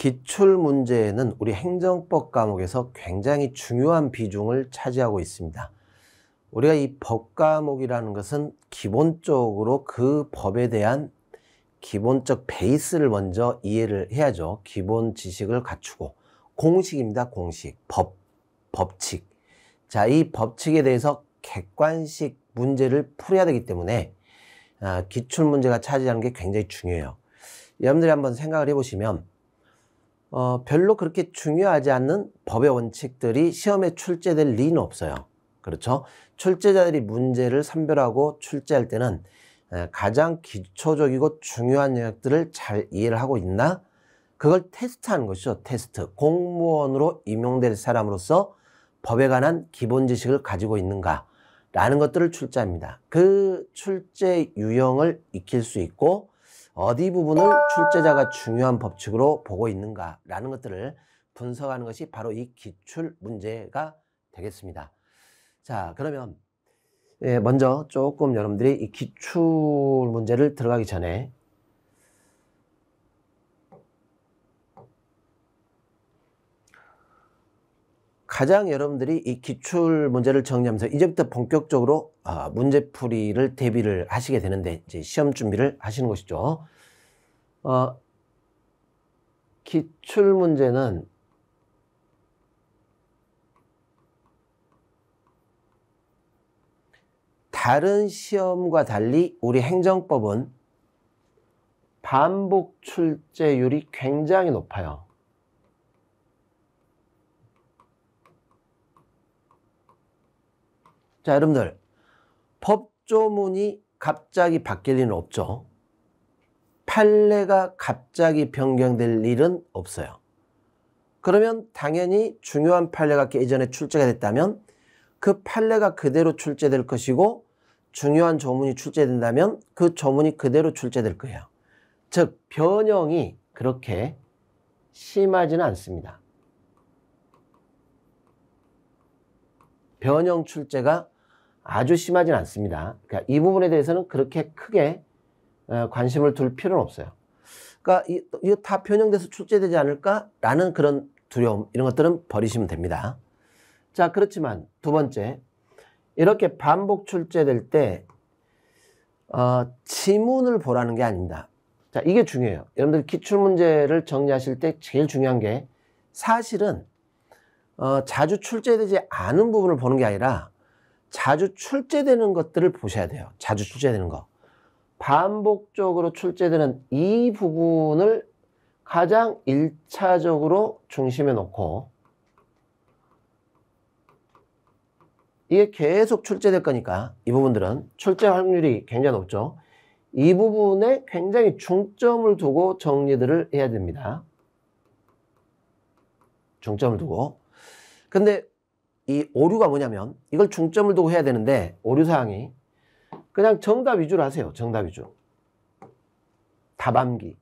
기출문제는 우리 행정법 과목에서 굉장히 중요한 비중을 차지하고 있습니다. 우리가 이 법 과목이라는 것은 기본적으로 그 법에 대한 기본적 베이스를 먼저 이해를 해야죠. 기본 지식을 갖추고. 공식입니다. 공식. 법칙. 자, 이 법칙에 대해서 객관식 문제를 풀어야 되기 때문에 기출문제가 차지하는 게 굉장히 중요해요. 여러분들이 한번 생각을 해보시면 별로 그렇게 중요하지 않는 법의 원칙들이 시험에 출제될 리는 없어요. 그렇죠? 출제자들이 문제를 선별하고 출제할 때는 가장 기초적이고 중요한 영역들을 잘 이해를 하고 있나? 그걸 테스트하는 것이죠. 테스트. 공무원으로 임용될 사람으로서 법에 관한 기본 지식을 가지고 있는가? 라는 것들을 출제합니다. 그 출제 유형을 익힐 수 있고 어디 부분을 출제자가 중요한 법칙으로 보고 있는가 라는 것들을 분석하는 것이 바로 이 기출 문제가 되겠습니다. 자, 그러면 먼저 조금 여러분들이 이 기출 문제를 들어가기 전에 가장 여러분들이 이 기출 문제를 정리하면서 이제부터 본격적으로 문제풀이를 대비를 하시게 되는데 이제 시험 준비를 하시는 것이죠. 기출 문제는 다른 시험과 달리 우리 행정법은 반복 출제율이 굉장히 높아요. 자, 여러분들 법조문이 갑자기 바뀔 일은 없죠. 판례가 갑자기 변경될 일은 없어요. 그러면 당연히 중요한 판례가 예전에 출제가 됐다면 그 판례가 그대로 출제될 것이고 중요한 조문이 출제된다면 그 조문이 그대로 출제될 거예요. 즉 변형이 그렇게 심하지는 않습니다. 변형 출제가 아주 심하진 않습니다. 그러니까 이 부분에 대해서는 그렇게 크게 관심을 둘 필요는 없어요. 그러니까 이거 다 변형돼서 출제되지 않을까라는 그런 두려움, 이런 것들은 버리시면 됩니다. 자, 그렇지만 두 번째, 이렇게 반복 출제될 때 지문을 보라는 게 아닙니다. 자, 이게 중요해요. 여러분들 기출문제를 정리하실 때 제일 중요한 게 사실은 자주 출제되지 않은 부분을 보는 게 아니라 자주 출제되는 것들을 보셔야 돼요. 자주 출제되는 거. 반복적으로 출제되는 이 부분을 가장 1차적으로 중심에 놓고 이게 계속 출제될 거니까 이 부분들은 출제 확률이 굉장히 높죠. 이 부분에 굉장히 중점을 두고 정리들을 해야 됩니다. 중점을 두고. 근데 이 오류가 뭐냐면 이걸 중점을 두고 해야 되는데 오류사항이 그냥 정답 위주로 하세요. 정답 위주. 답암기.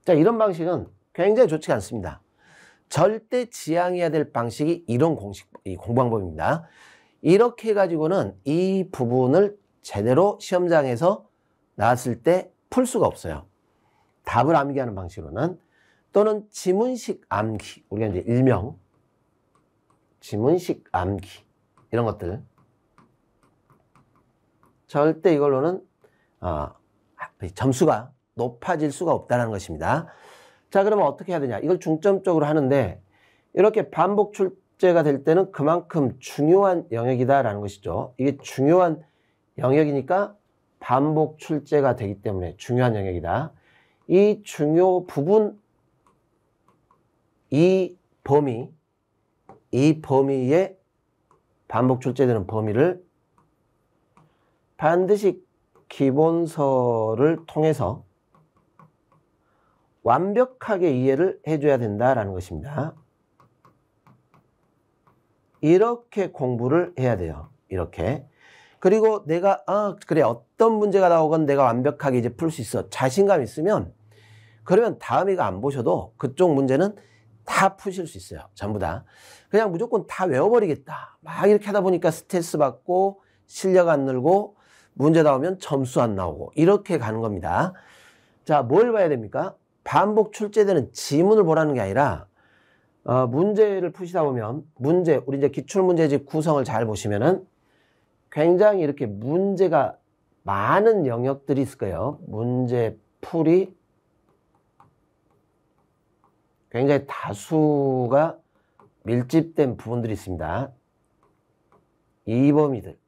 자, 이런 방식은 굉장히 좋지 않습니다. 절대 지향해야 될 방식이 이런 이 공부방법입니다. 이렇게 해가지고는 이 부분을 제대로 시험장에서 나왔을 때 풀 수가 없어요. 답을 암기하는 방식으로는 또는 지문식 암기, 우리가 이제 일명 지문식 암기 이런 것들 절대 이걸로는 점수가 높아질 수가 없다는 것입니다. 자, 그러면 어떻게 해야 되냐? 이걸 중점적으로 하는데 이렇게 반복 출제가 될 때는 그만큼 중요한 영역이다라는 것이죠. 이게 중요한 영역이니까 반복 출제가 되기 때문에 중요한 영역이다. 이 중요 부분, 이 범위에 반복 출제되는 범위를 반드시 기본서를 통해서 완벽하게 이해를 해줘야 된다라는 것입니다. 이렇게 공부를 해야 돼요. 이렇게. 그리고 내가 그래 어떤 문제가 나오건 내가 완벽하게 이제 풀 수 있어. 자신감 있으면 그러면 다음 이거 안 보셔도 그쪽 문제는 다 푸실 수 있어요. 전부 다. 그냥 무조건 다 외워버리겠다. 막 이렇게 하다 보니까 스트레스 받고 실력 안 늘고 문제 나오면 점수 안 나오고 이렇게 가는 겁니다. 자, 뭘 봐야 됩니까? 반복 출제되는 지문을 보라는 게 아니라 문제를 푸시다 보면 우리 이제 기출문제집 구성을 잘 보시면은 굉장히 이렇게 문제가 많은 영역들이 있을 거예요. 문제 풀이 굉장히 다수가 밀집된 부분들이 있습니다. 이 범위들.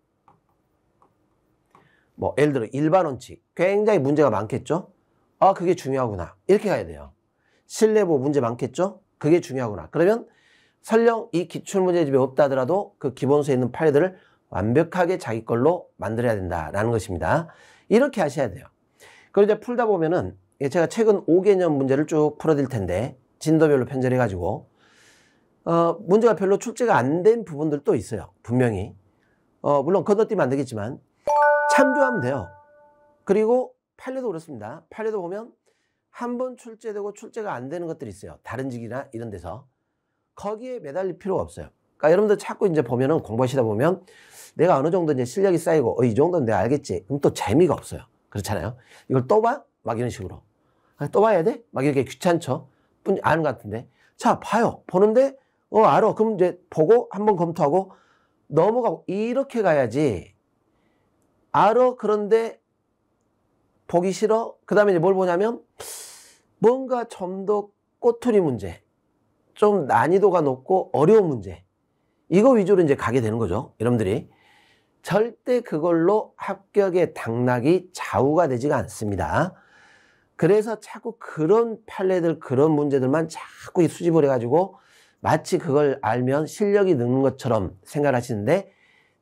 뭐 예를 들어 일반 원칙. 굉장히 문제가 많겠죠? 그게 중요하구나. 이렇게 가야 돼요. 실내보 문제 많겠죠? 그게 중요하구나. 그러면 설령 이 기출문제집이 없다 하더라도 그 기본서에 있는 판례들을 완벽하게 자기 걸로 만들어야 된다라는 것입니다. 이렇게 하셔야 돼요. 그리고 이제 풀다 보면은 제가 최근 5개년 문제를 쭉 풀어드릴 텐데 진도별로 편절해가지고 문제가 별로 출제가 안 된 부분들도 있어요. 분명히. 물론 건너뛰면 안 되겠지만 참조하면 돼요. 그리고 판례도 그렇습니다. 판례도 보면 한 번 출제되고 출제가 안 되는 것들이 있어요. 다른 직이나 이런 데서. 거기에 매달릴 필요가 없어요. 그러니까 여러분들 자꾸 이제 보면은 공부하시다 보면 내가 어느 정도 이제 실력이 쌓이고 이 정도는 내가 알겠지. 그럼 또 재미가 없어요. 그렇잖아요. 이걸 또 봐? 막 이런 식으로. 또 봐야 돼? 막 이렇게 귀찮죠? 아는 것 같은데. 자, 봐요. 보는데 알아. 그럼 이제 보고 한번 검토하고 넘어가고 이렇게 가야지. 알아. 그런데 보기 싫어. 그 다음에 이제 뭘 보냐면 뭔가 좀 더 꼬투리 문제, 좀 난이도가 높고 어려운 문제, 이거 위주로 이제 가게 되는 거죠. 여러분들이 절대 그걸로 합격의 당락이 좌우가 되지가 않습니다. 그래서 자꾸 그런 판례들, 그런 문제들만 자꾸 수집을 해가지고 마치 그걸 알면 실력이 느는 것처럼 생각을 하시는데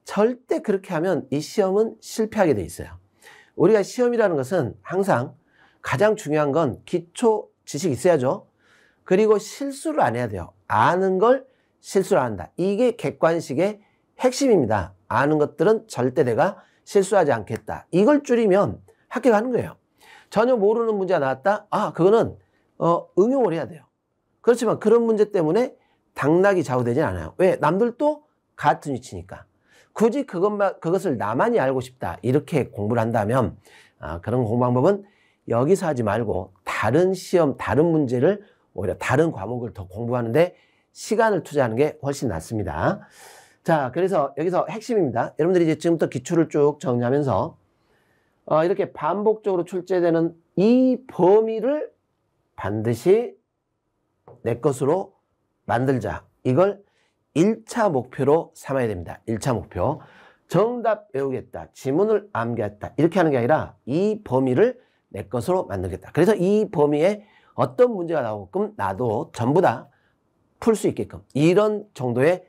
절대 그렇게 하면 이 시험은 실패하게 돼 있어요. 우리가 시험이라는 것은 항상 가장 중요한 건 기초 지식이 있어야죠. 그리고 실수를 안 해야 돼요. 아는 걸 실수를 안 한다. 이게 객관식의 핵심입니다. 아는 것들은 절대 내가 실수하지 않겠다. 이걸 줄이면 합격하는 거예요. 전혀 모르는 문제가 나왔다? 그거는 응용을 해야 돼요. 그렇지만 그런 문제 때문에 당락이 좌우되진 않아요. 왜? 남들도 같은 위치니까. 굳이 그것을 나만이 알고 싶다. 이렇게 공부를 한다면 그런 공부 방법은 여기서 하지 말고 다른 시험, 다른 문제를 오히려 다른 과목을 더 공부하는데 시간을 투자하는 게 훨씬 낫습니다. 자, 그래서 여기서 핵심입니다. 여러분들이 이제 지금부터 기출을 쭉 정리하면서 이렇게 반복적으로 출제되는 이 범위를 반드시 내 것으로 만들자. 이걸 1차 목표로 삼아야 됩니다. 1차 목표. 정답 외우겠다. 지문을 암기했다. 이렇게 하는 게 아니라 이 범위를 내 것으로 만들겠다. 그래서 이 범위에 어떤 문제가 나오게끔 나도 전부 다 풀 수 있게끔 이런 정도의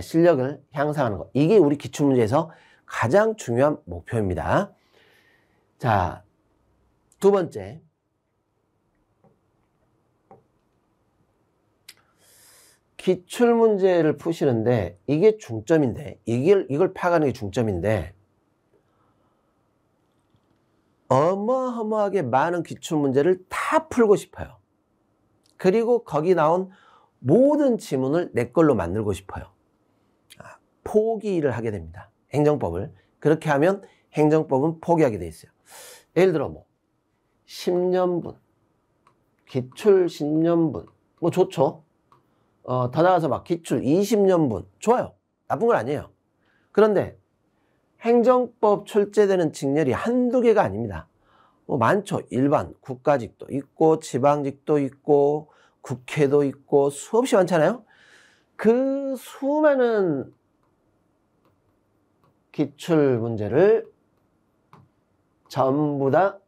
실력을 향상하는 것. 이게 우리 기출문제에서 가장 중요한 목표입니다. 자, 두 번째. 기출문제를 푸시는데 이게 중점인데 이걸 파악하는 게 중점인데 어마어마하게 많은 기출문제를 다 풀고 싶어요. 그리고 거기 나온 모든 지문을 내 걸로 만들고 싶어요. 포기를 하게 됩니다. 행정법을. 그렇게 하면 행정법은 포기하게 돼 있어요. 예를 들어 10년분, 기출 10년분 뭐 좋죠. 더 나가서 막 기출 20년분 좋아요. 나쁜 건 아니에요. 그런데 행정법 출제되는 직렬이 한두 개가 아닙니다. 많죠. 일반 국가직도 있고 지방직도 있고 국회도 있고 수없이 많잖아요. 그 수많은 기출 문제를 전부 다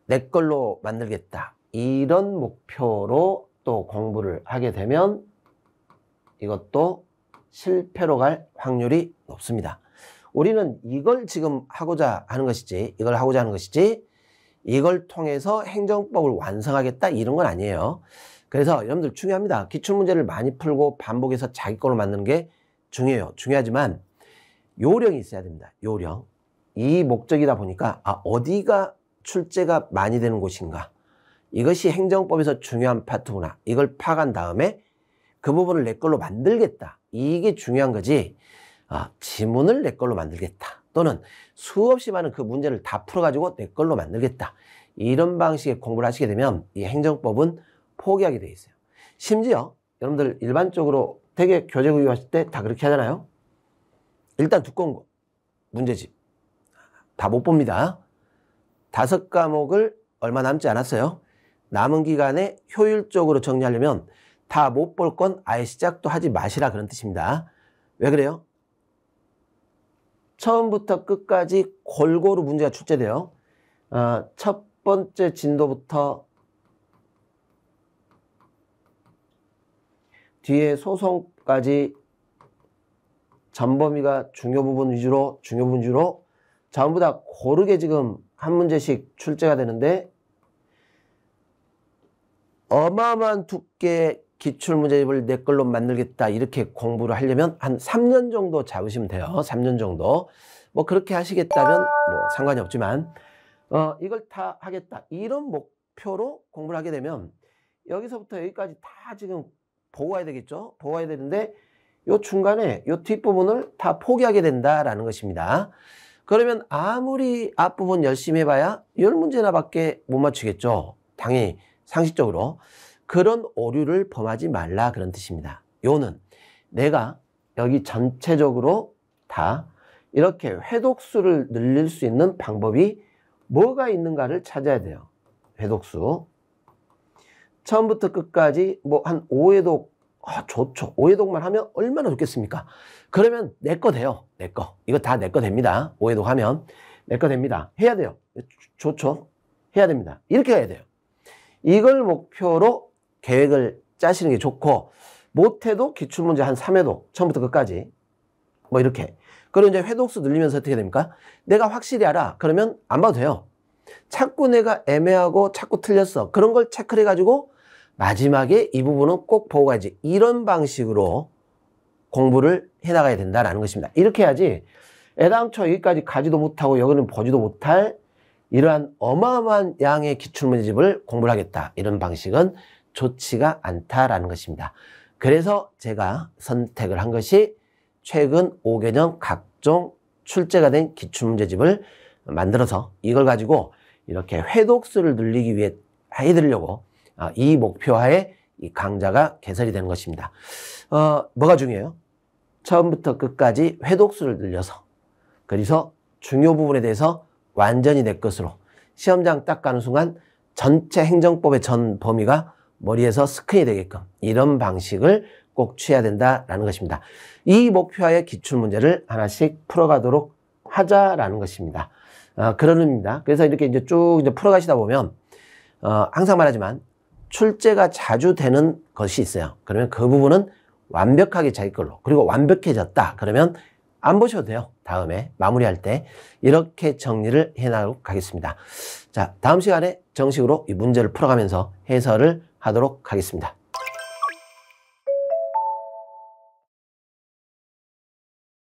내 걸로 만들겠다. 이런 목표로 또 공부를 하게 되면 이것도 실패로 갈 확률이 높습니다. 우리는 이걸 지금 하고자 하는 것이지, 이걸 통해서 행정법을 완성하겠다 이런 건 아니에요. 그래서 여러분들 중요합니다. 기출문제를 많이 풀고 반복해서 자기 걸로 만드는 게 중요해요. 중요하지만 요령이 있어야 됩니다. 요령. 이 목적이다 보니까 어디가 출제가 많이 되는 곳인가, 이것이 행정법에서 중요한 파트구나, 이걸 파악한 다음에 그 부분을 내 걸로 만들겠다. 이게 중요한 거지. 지문을 내 걸로 만들겠다. 또는 수없이 많은 그 문제를 다 풀어가지고 내 걸로 만들겠다. 이런 방식의 공부를 하시게 되면 이 행정법은 포기하게 돼 있어요. 심지어 여러분들 일반적으로 되게 교재 구입하실 때 다 그렇게 하잖아요. 일단 두꺼운 거, 문제집 다 못 봅니다. 5과목을 얼마 남지 않았어요. 남은 기간에 효율적으로 정리하려면 다 못 볼 건 아예 시작도 하지 마시라 그런 뜻입니다. 왜 그래요? 처음부터 끝까지 골고루 문제가 출제돼요. 첫 번째 진도부터 뒤에 소송까지 전범위가 중요 부분 위주로 전부 다 고르게 지금 한 문제씩 출제가 되는데 어마어마한 두께의 기출문제집을 내 걸로 만들겠다 이렇게 공부를 하려면 한 3년 정도 잡으시면 돼요. 3년 정도. 뭐 그렇게 하시겠다면 뭐 상관이 없지만 이걸 다 하겠다 이런 목표로 공부를 하게 되면 여기서부터 여기까지 다 지금 보고 가야 되겠죠. 보고 가야 되는데 요 중간에 요 뒷부분을 다 포기하게 된다라는 것입니다. 그러면 아무리 앞부분 열심히 해봐야 10문제나 밖에 못 맞추겠죠. 당연히 상식적으로. 그런 오류를 범하지 말라 그런 뜻입니다. 요는 내가 여기 전체적으로 다 이렇게 회독수를 늘릴 수 있는 방법이 뭐가 있는가를 찾아야 돼요. 회독수. 처음부터 끝까지 뭐 한 5회독 좋죠. 5회독만 하면 얼마나 좋겠습니까? 그러면 내 거 돼요. 내 거. 이거 다 내 거 됩니다. 5회독 하면 내 거 됩니다. 해야 돼요. 좋죠. 해야 됩니다. 이렇게 해야 돼요. 이걸 목표로 계획을 짜시는 게 좋고 못해도 기출문제 한 3회독 처음부터 끝까지 뭐 이렇게. 그리고 이제 회독수 늘리면서 어떻게 됩니까? 내가 확실히 알아. 그러면 안 봐도 돼요. 자꾸 내가 애매하고 자꾸 틀렸어. 그런 걸 체크를 해가지고 마지막에 이 부분은 꼭 보고 가야지. 이런 방식으로 공부를 해나가야 된다는 것입니다. 이렇게 해야지 애당초 여기까지 가지도 못하고 여기는 보지도 못할 이러한 어마어마한 양의 기출문제집을 공부를 하겠다. 이런 방식은 좋지가 않다라는 것입니다. 그래서 제가 선택을 한 것이 최근 5개년 각종 출제가 된 기출문제집을 만들어서 이걸 가지고 이렇게 회독수를 늘리기 위해 해드리려고 이 목표하에 이 강좌가 개설이 되는 것입니다. 뭐가 중요해요? 처음부터 끝까지 회독수를 늘려서 그래서 중요 부분에 대해서 완전히 내 것으로 시험장 딱 가는 순간 전체 행정법의 전 범위가 머리에서 스크린이 되게끔 이런 방식을 꼭 취해야 된다라는 것입니다. 이 목표하에 기출문제를 하나씩 풀어가도록 하자라는 것입니다. 그런 의미입니다. 그래서 이렇게 이제 쭉 이제 풀어가시다 보면 항상 말하지만 출제가 자주 되는 것이 있어요. 그러면 그 부분은 완벽하게 자기 걸로 그리고 완벽해졌다. 그러면 안 보셔도 돼요. 다음에 마무리할 때 이렇게 정리를 해나가도록 하겠습니다. 자, 다음 시간에 정식으로 이 문제를 풀어가면서 해설을 하도록 하겠습니다.